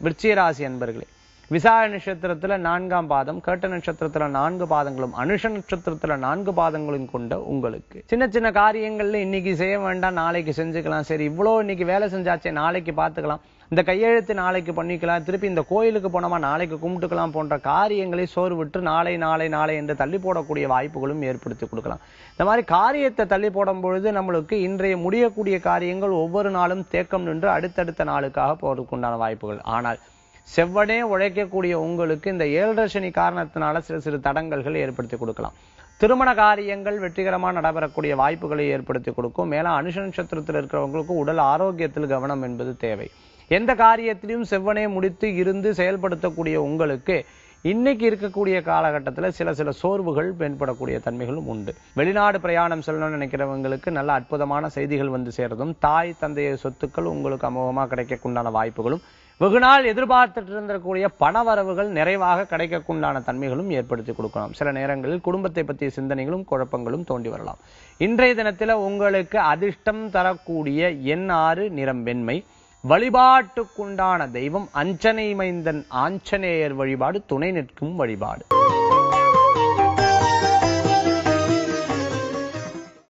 விருச்சிக ராசி அன்பர்களே, விசாக நட்சத்திரத்துல 4ஆம் பாதம், கேட்ட நட்சத்திரத்துல 4 பாதங்களும், அனுஷ நட்சத்திரத்துல 4 பாதங்களும் கொண்ட உங்களுக்கு சின்ன சின்ன காரியங்கள்ல இன்னைக்கு செய்ய வேண்டாம், நாளைக்கு செஞ்சுக்கலாம். சரி, இவ்வளவு இன்னைக்கு வேலை செஞ்சாச்சே, நாளைக்கு பார்த்துக்கலாம், இந்த கையெழுத்து நாளைக்கு பண்ணிக்கலாம், திருப்பி இந்த கோயிலுக்கு போனோமா நாளைக்கு கும்பிட்டுக்கலாம் போன்ற காரியங்களை சோறு விட்டு நாளை நாளை நாளை என்று தள்ளி போடக்கூடிய வாய்ப்புகளும் ஏற்படுத்தி கொடுக்கலாம். இந்த மாதிரி காரியத்தை தள்ளி போடும் பொழுது நம்மளுக்கு இன்றைய முடியக்கூடிய காரியங்கள் ஒவ்வொரு நாளும் தேக்கம் நின்று அடுத்தடுத்த நாளுக்காக போவதற்குண்டான வாய்ப்புகள். ஆனால் செவ்வனே உழைக்கக்கூடிய உங்களுக்கு இந்த 7.5 சனி காரணத்தினால சிறு தடங்கல்கள் ஏற்படுத்தி கொடுக்கலாம். திருமண காரியங்கள் வெற்றிகரமாக நடைபெறக்கூடிய வாய்ப்புகளை ஏற்படுத்தி கொடுக்கும். மேல அனுஷ நட்சத்திரத்தில் இருக்கிறவங்களுக்கு உடல் ஆரோக்கியத்தில் கவனம் என்பது தேவை. எந்த காரியத்திலையும் செவ்வனே முடித்து இருந்து செயல்படுத்தக்கூடிய உங்களுக்கு இன்னைக்கு இருக்கக்கூடிய காலகட்டத்தில் சில சோர்வுகள் பயன்படக்கூடிய தன்மைகளும் உண்டு. வெளிநாடு பிரயாணம் செல்லணும்னு நினைக்கிறவங்களுக்கு நல்ல அற்புதமான செய்திகள் வந்து சேர்றதும், தாய் தந்தைய சொத்துக்கள் உங்களுக்கு அமோகமாக கிடைக்கக்குண்டான வாய்ப்புகளும், வெகுநாள் எதிர்பார்த்துட்டு இருந்தக்கூடிய பணவரவுகள் நிறைவாக கிடைக்கக்குண்டான தன்மைகளும் ஏற்படுத்தி கொடுக்கலாம். சில நேரங்களில் குடும்பத்தை பற்றிய சிந்தனைகளும் குழப்பங்களும் தோண்டி வரலாம். இன்றைய தினத்தில் உங்களுக்கு அதிர்ஷ்டம் தரக்கூடிய எண் 6, நிறம் வெண்மை. வழிபாட்டுக்குண்டான தெய்வம் அஞ்சனை மைந்தன் ஆஞ்சநேயர் வழிபாடு, துணை நிற்கும் வழிபாடு.